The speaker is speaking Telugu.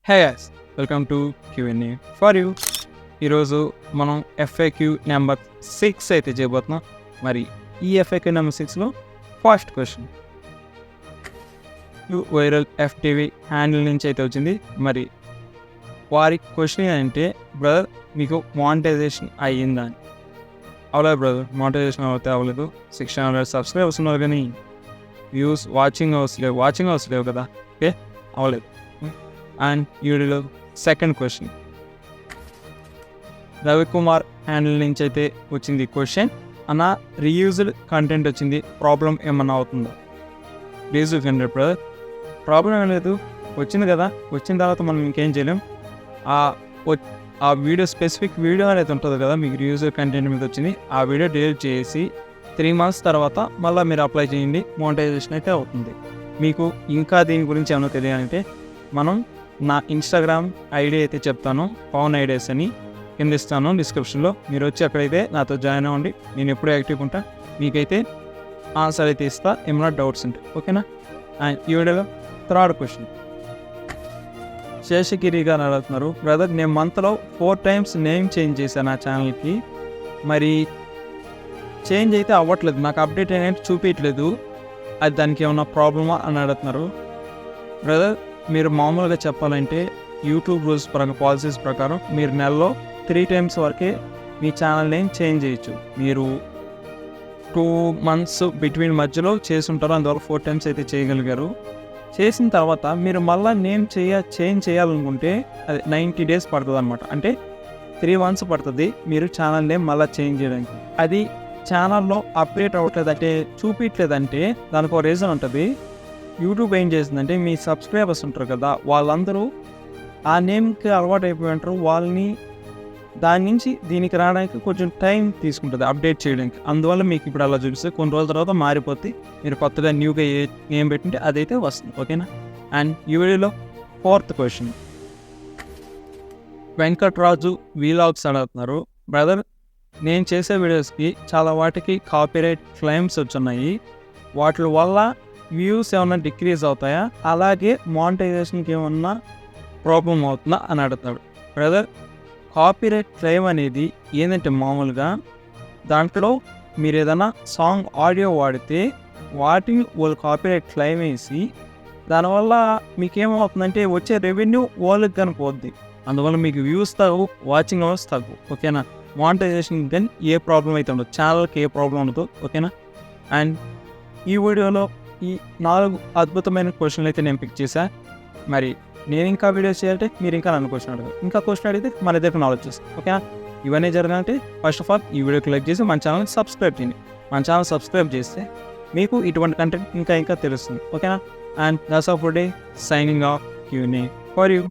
Hey guys, welcome to Q&A for you. ఈరోజు మనం FAQ నెంబర్ 6 అయితే చేయబోతున్నాం. మరి ఈ FAQ నెంబర్ 6లో first question viral FTV handle నుంచి అయితే వచ్చింది. మరి వారి క్వశ్చన్ ఏంటంటే, బ్రదర్ మీకు మానిటైజేషన్ అయ్యిందా అని. అవ్వలేదు బ్రదర్, మానిటైజేషన్ అయితే అవ్వలేదు. 600 సబ్స్క్రైబర్స్ ఉన్నారు కానీ వ్యూస్ వాచింగ్ అవర్స్ లేవు కదా. ఓకే, అవ్వలేదు. అండ్ వీడియోలో సెకండ్ క్వశ్చన్ రవికుమార్ హ్యాండిల్ నుంచి అయితే వచ్చింది క్వశ్చన్. అన్న రీయూజ్డ్ కంటెంట్ వచ్చింది, ప్రాబ్లం ఏమన్నా అవుతుందా? రీయూజ్డ్ కంటెంట్ బ్రదర్, ప్రాబ్లం ఏం లేదు. వచ్చింది కదా, వచ్చిన తర్వాత మనం ఇంకేం చేయలేం. ఆ వీడియో స్పెసిఫిక్ వీడియో అనేది ఉంటుంది కదా, మీకు రీయూజ్డ్ కంటెంట్ మీద వచ్చింది, ఆ వీడియో డిలీట్ చేసి 3 months తర్వాత మళ్ళీ మీరు అప్లై చేయండి, మోనిటైజేషన్ అయితే అవుతుంది. మీకు ఇంకా దీని గురించి ఏమైనా తెలియాలంటే మనం నా ఇన్స్టాగ్రామ్ ఐడి అయితే చెప్తాను, పవన్ ఐడియాస్ అని కింద ఇస్తాను డిస్క్రిప్షన్లో. మీరు వచ్చి అక్కడైతే నాతో జాయిన్ అవ్వండి, నేను ఎప్పుడూ యాక్టివ్ ఉంటా. మీకైతే ఆన్సర్ అయితే ఇస్తా ఏమైనా డౌట్స్ ఉంటాయి, ఓకేనా? అండ్ ఈ వీడియోలో థర్డ్ క్వశ్చన్ శేషగిరి గారు అడుగుతున్నారు, బ్రదర్ నేను మంత్లో 4 times నేమ్ చేంజ్ చేశాను నా ఛానల్కి, మరి చేంజ్ అయితే అవ్వట్లేదు, నాకు అప్డేట్ అనేది చూపించట్లేదు, అది దానికి ఏమన్నా ప్రాబ్లమా అని అడుగుతున్నారు. బ్రదర్ మీరు మామూలుగా చెప్పాలంటే యూట్యూబ్ రూల్స్ పాలసీస్ ప్రకారం మీరు నెలలో 3 times వరకే మీ ఛానల్ నేమ్ చేంజ్ చేయొచ్చు. మీరు 2 months బిట్వీన్ మధ్యలో చేసుంటారు, అందువల్ల 4 times అయితే చేయగలిగారు. చేసిన తర్వాత మీరు మళ్ళీ నేమ్ చేంజ్ చేయాలనుకుంటే అది 90 days పడుతుంది అనమాట. అంటే 3 months పడుతుంది మీరు ఛానల్ నేమ్ మళ్ళీ చేంజ్ చేయడానికి. అది ఛానల్లో అప్డేట్ అవ్వట్లేదు అంటే చూపించలేదంటే దానికి ఒక రీజన్ ఉంటుంది. యూట్యూబ్ ఏం చేసిందంటే మీ సబ్స్క్రైబర్స్ ఉంటారు కదా, వాళ్ళందరూ ఆ నేమ్కి అలవాటు అయిపోయి ఉంటారు, వాళ్ళని దాని నుంచి దీనికి రావడానికి కొంచెం టైం తీసుకుంటుంది అప్డేట్ చేయడానికి. అందువల్ల మీకు ఇప్పుడు అలా చూపిస్తే కొన్ని రోజుల తర్వాత మారిపోతే మీరు కొత్తగా న్యూగా ఏం పెట్టింటే అదైతే వస్తుంది, ఓకేనా? అండ్ ఈ వీడియోలో 4th క్వశ్చన్ వెంకట్రాజు వీలాగ్స్ అడుగుతున్నారు, బ్రదర్ నేను చేసే వీడియోస్కి చాలా వాటికి కాపీరైట్ క్లెయిమ్స్ వచ్చున్నాయి, వాటి వల్ల వ్యూస్ ఏమన్నా డిక్రీజ్ అవుతాయా, అలాగే మానిటైజేషన్కి ఏమన్నా ప్రాబ్లం అవుతుందా అని అడుగుతాడు. బ్రదర్ కాపీరైట్ క్లెయిమ్ అనేది ఏంటంటే మామూలుగా దాంట్లో మీరు ఏదైనా సాంగ్ ఆడియో వాడితే వాటిని వాళ్ళు కాపీరైట్ క్లెయిమ్ వేసి దానివల్ల మీకు ఏమవుతుందంటే వచ్చే రెవెన్యూ వాళ్ళకి కానీ పోద్ది, అందువల్ల మీకు వ్యూస్ తగ్గు, వాచింగ్ అవర్స్ తగ్గు, ఓకేనా? మానిటైజేషన్ కానీ ఏ ప్రాబ్లం అయితే ఉండదు, ఛానల్కి ఏ ప్రాబ్లం ఉండదు, ఓకేనా? అండ్ ఈ వీడియోలో ఈ 4 అద్భుతమైన క్వశ్చన్లు అయితే నేను పిక్ చేశా. మరి నేను ఇంకా వీడియోస్ చేయాలంటే మీరు ఇంకా నన్ను క్వశ్చన్ అడగదు, ఇంకా క్వశ్చన్ అడిగితే మన ఇద్దరికి నాలెడ్జ్ వస్తుంది, ఓకేనా? ఇవన్నీ జరగాలంటే ఫస్ట్ ఆఫ్ ఆల్ ఈ వీడియోకి లైక్ చేసి మన ఛానల్ని సబ్స్క్రైబ్ చేయండి. మన ఛానల్ సబ్స్క్రైబ్ చేస్తే మీకు ఇటువంటి కంటెంట్ ఇంకా తెలుస్తుంది, ఓకేనా? And that's all for day, signing off Q&A for you.